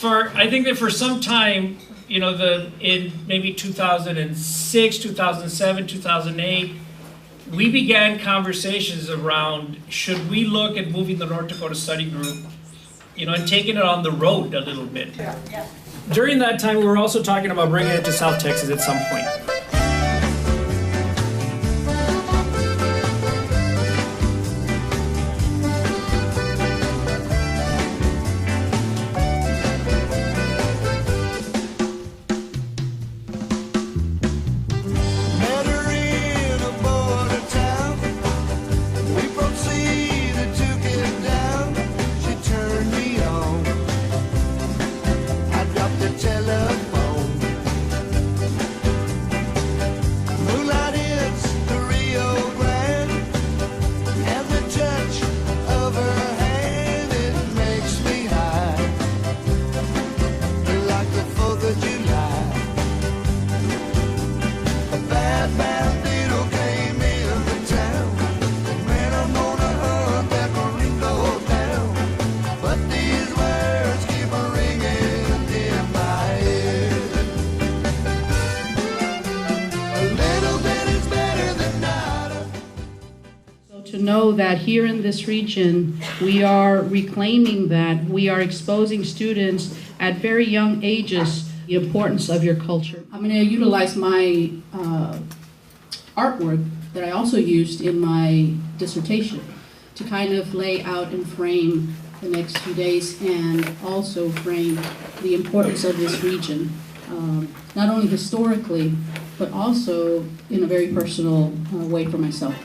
I think that for some time, you know, in maybe 2006, 2007, 2008, we began conversations around, should we look at moving the North Dakota Study Group, you know, and taking it on the road a little bit. Yeah. During that time, we were also talking about bringing it to South Texas at some point. To know that here in this region, we are reclaiming that, we are exposing students at very young ages the importance of your culture. I'm going to utilize my artwork that I also used in my dissertation to kind of lay out and frame the next few days and also frame the importance of this region, not only historically, but also in a very personal way for myself.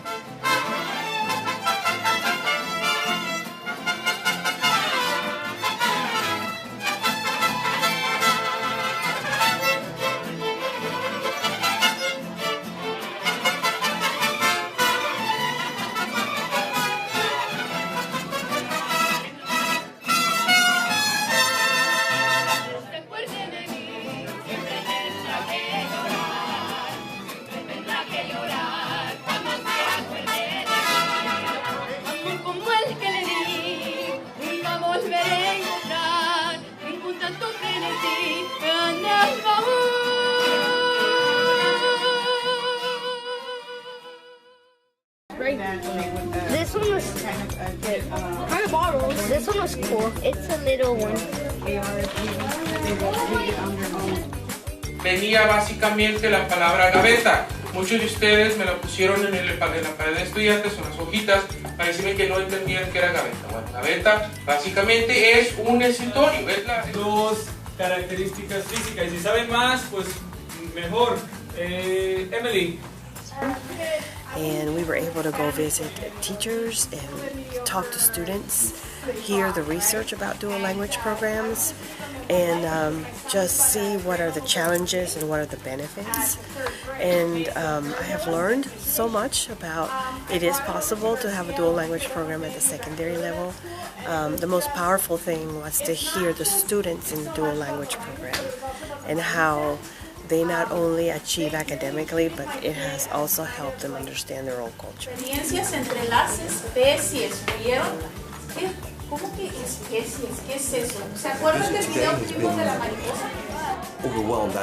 This one was kind of bottles. This one was cool. It's a little one. Venía básicamente la palabra gaveta. Muchos de ustedes me la pusieron en la pared de estudiantes o las hojitas para decirme que no entendían qué era gaveta. Bueno, gaveta básicamente es un escritorio. Es dos características físicas. Y si saben más, pues mejor. Emily. And we were able to go visit teachers and talk to students, hear the research about dual language programs, and just see what are the challenges and what are the benefits. And I have learned so much about it is possible to have a dual language program at the secondary level. The most powerful thing was to hear the students in the dual language program and how they not only achieve academically, but it has also helped them understand their own culture. Diferencias entre las especies, ¿vieron? ¿Cómo que especies? ¿Qué es eso? ¿Se acuerdan del video que vimos de la mariposa? Overwhelmed.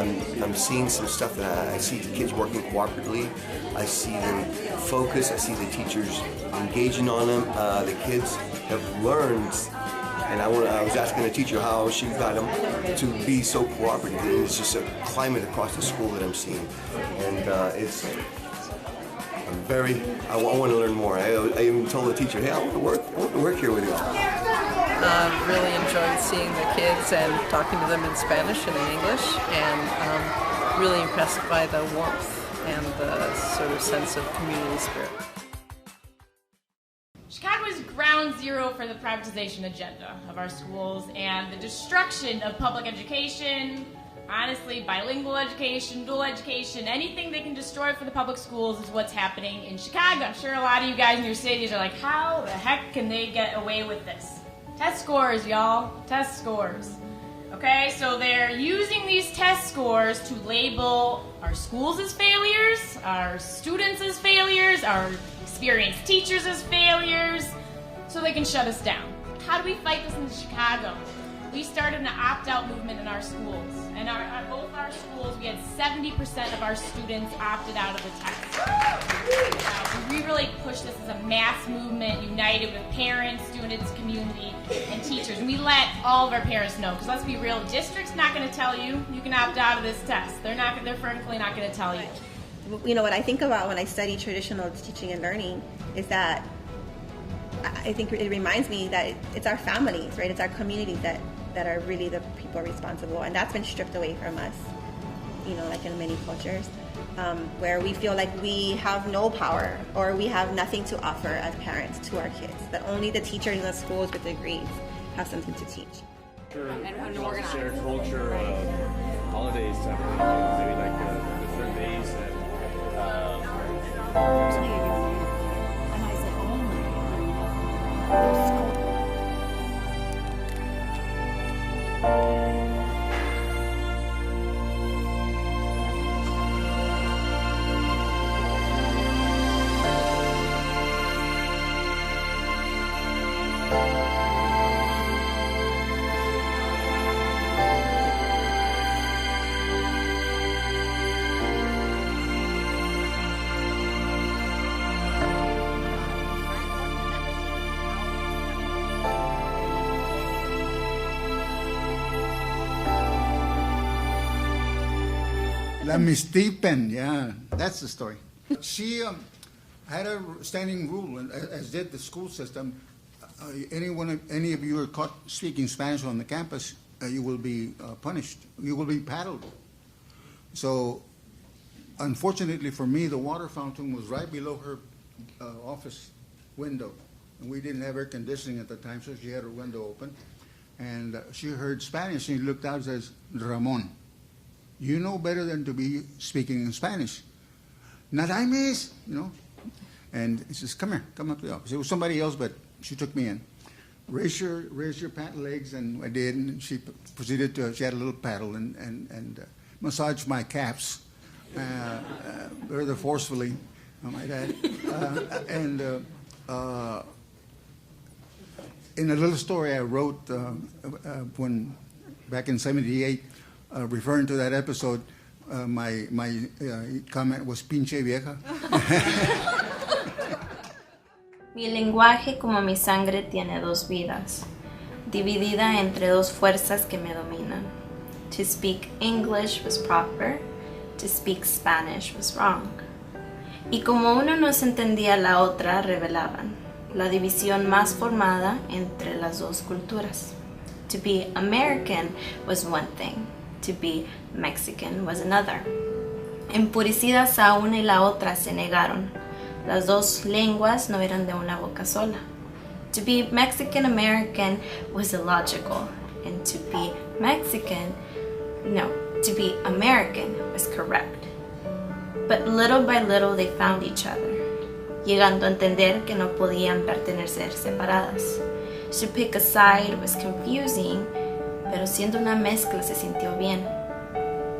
I'm seeing some stuff that I see the kids working cooperatively. I see them focus. I see the teachers engaging on them. The kids have learned. And I was asking the teacher how she got them to be so cooperative. And it's just a climate across the school that I'm seeing. And I want to learn more. I even told the teacher, hey, I want to work here with you. Really enjoyed seeing the kids and talking to them in Spanish and in English, and really impressed by the warmth and the sort of sense of community spirit. Chicago is ground zero for the privatization agenda of our schools and the destruction of public education, honestly, bilingual education, dual education, anything they can destroy for the public schools is what's happening in Chicago. I'm sure a lot of you guys in your cities are like, how the heck can they get away with this? Test scores, y'all. Test scores. Okay, so they're using these test scores to label our schools as failures, our students as failures, our experienced teachers as failures, so they can shut us down. How do we fight this in Chicago? we started an opt-out movement in our schools. And both our schools, we had 70% of our students opted out of the test. We really pushed this as a mass movement, united with parents, students, community, and teachers. And we let all of our parents know, because let's be real, the district's not going to tell you you can opt out of this test. They're frankly not going to tell you. You know, what I think about when I study traditional teaching and learning is that I think it reminds me that it's our families, right? It's our communities that are really the people responsible, and that's been stripped away from us, you know, like in many cultures, where we feel like we have no power or we have nothing to offer as parents to our kids, that only the teachers in the schools with degrees have something to teach. And share culture, holidays, maybe like different days. La Miss Deepen, yeah, that's the story. She had a standing rule, as did the school system. Any of you are caught speaking Spanish on the campus, you will be punished. You will be paddled. So, unfortunately for me, the water fountain was right below her office window. And we didn't have air conditioning at the time, so she had her window open. And she heard Spanish, and she looked out and says, Ramon, you know better than to be speaking in Spanish. Not I, miss, you know. And he says, come here, come up to the office. It was somebody else, but she took me in. Raise your pant legs, and I did. And she proceeded to, she had a little paddle and massaged my calves rather forcefully, I might add. In a little story I wrote when back in '78, referring to that episode, my comment was pinche vieja. Mi lenguaje como mi sangre tiene dos vidas, dividida entre dos fuerzas que me dominan. To speak English was proper, to speak Spanish was wrong. Y como uno no se entendía la otra, revelaban la división más formada entre las dos culturas. To be American was one thing, to be Mexican was another. Empurecidas a una y la otra se negaron. Las dos lenguas no eran de una boca sola. To be Mexican American was illogical, and to be American was correct. But little by little they found each other, llegando a entender que no podían pertenecer separadas. To pick a side was confusing, pero siendo una mezcla se sintió bien.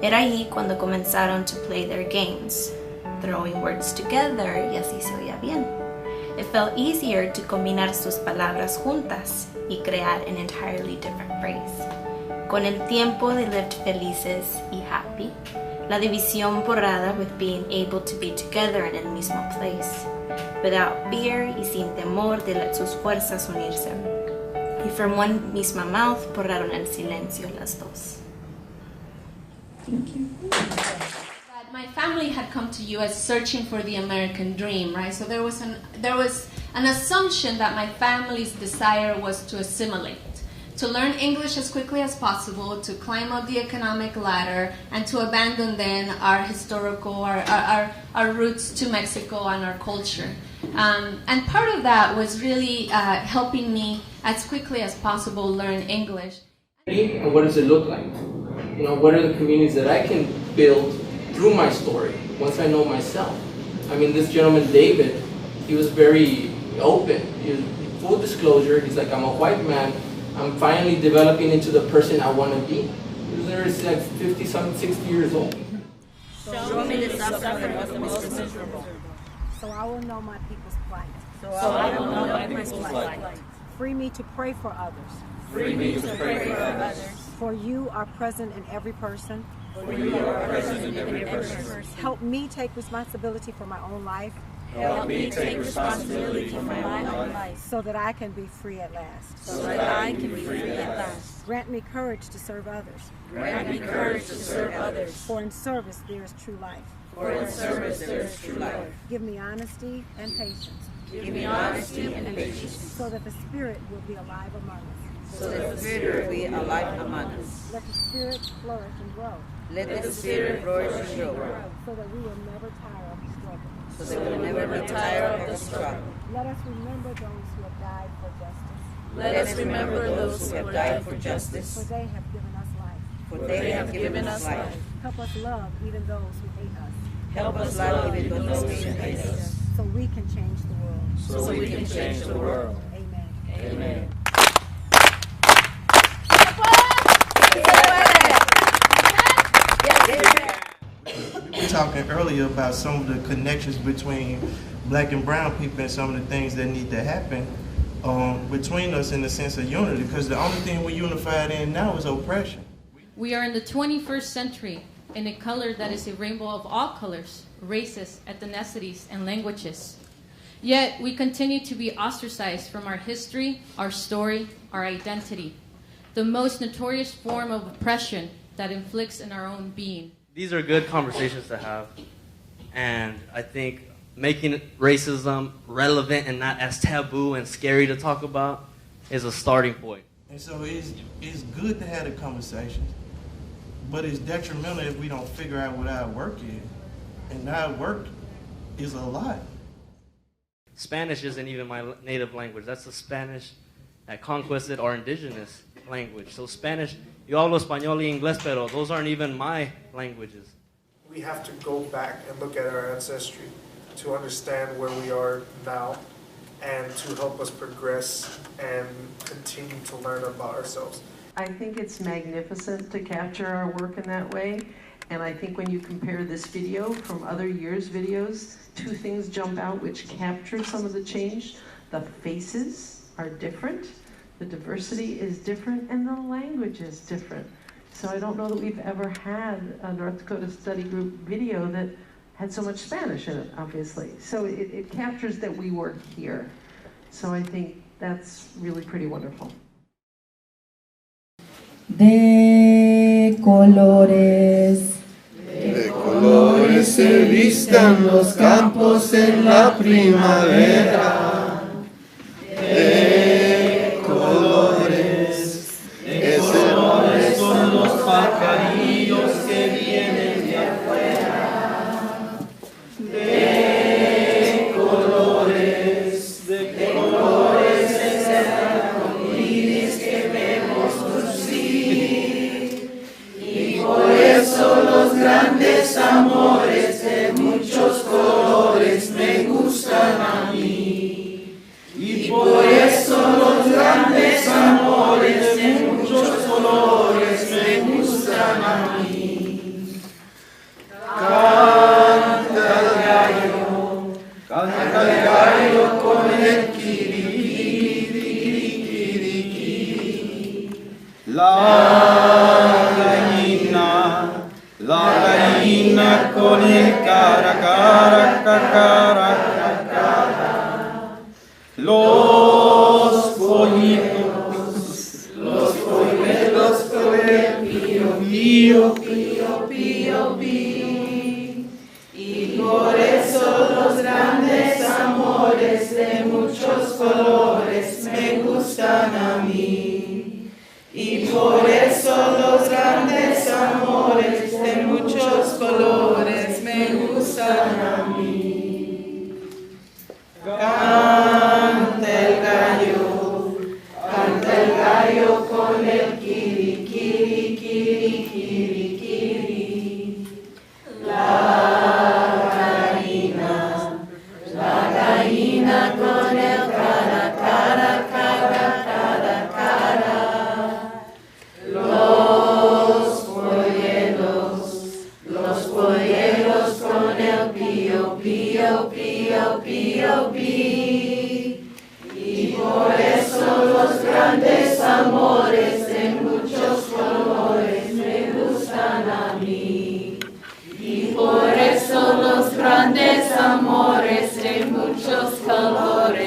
Era allí cuando comenzaron to play their games, throwing words together, y así se oía bien. It felt easier to combinar sus palabras juntas y crear an entirely different phrase. Con el tiempo they lived felices y happy, la división borrada with being able to be together in el mismo place, without fear y sin temor de sus fuerzas unirse. Y from one misma mouth borraron el silencio las dos. Thank you. My family had come to US searching for the American dream, right? So there was an assumption that my family's desire was to assimilate, to learn English as quickly as possible, to climb up the economic ladder, and to abandon then our historical, our roots to Mexico and our culture. And part of that was really helping me as quickly as possible learn English. And what does it look like? You know, what are the communities that I can build through my story, once I know myself? I mean, this gentleman, David, he was very open. He was full disclosure. He's like, I'm a white man. I'm finally developing into the person I want to be. He was already like 50-something, 60 years old. Show me the suffering of the most miserable, so I will know my people's plight. So I will know my people's plight. Free me to pray for others. Free me to pray for others. For you are present in every person. For you are present in every person. Help me take responsibility for my own life. Help me take responsibility for my own life. So that I can be free at last. So that I can be free at last. Grant me courage to serve others. Grant me courage to serve others. For in service there is true life. For in service there is true life. Give me honesty and patience. Give me honesty and patience. So that the Spirit will be alive among us. So that the Spirit will be alive among us. Let the Spirit flourish and grow. Let the Spirit flourish and grow. So that we will never tire of the struggle. So that we will never be tired of the struggle. Let us remember those who have died for justice. Let us remember those who have died for justice. For they have given us life. For they have given us life. Help us love even those who hate us. Help us love even those who hate us. So we can change the world. So we can change the world. Amen. Amen. We were talking earlier about some of the connections between black and brown people and some of the things that need to happen between us in the sense of unity, because the only thing we're unified in now is oppression. We are in the 21st century in a color that is a rainbow of all colors, races, ethnicities, and languages. Yet we continue to be ostracized from our history, our story, our identity, the most notorious form of oppression that inflicts in our own being. These are good conversations to have, and I think making racism relevant and not as taboo and scary to talk about is a starting point. And so it's good to have the conversations, but it's detrimental if we don't figure out what our work is. And our work is a lot. Spanish isn't even my native language. That's the Spanish that conquested our indigenous language. So Spanish, yo hablo español y inglés, pero those aren't even my languages. We have to go back and look at our ancestry to understand where we are now and to help us progress and continue to learn about ourselves. I think it's magnificent to capture our work in that way. And I think when you compare this video from other years' videos, two things jump out which capture some of the change. The faces are different, the diversity is different, and the language is different. So I don't know that we've ever had a North Dakota Study Group video that had so much Spanish in it, obviously. So it captures that we work here. So I think that's really pretty wonderful. De colores se vistan los campos en la primavera. De colores son los pajarillos que vienen de afuera. De colores es el arco iris que vemos lucir. Y por eso los grandes amores de muchos colores me gustan a mí. Y por eso los grandes amores de muchos colores me gustan a mí. Canta el gallo con el kirikiri. La gallina con el cara, cara, cara, cara. Los pollitos con el pío, pío, pío, pío, pío. Y por eso los grandes amores de muchos colores me gustan a mí. Y por eso los grandes amores de muchos colores me gustan a mí. Canta el gallo con el kiri, kiri, kiri, kiri, kiri. La gallina con el cara, cara, cara, cara, cara. grandes amores de muchos colores.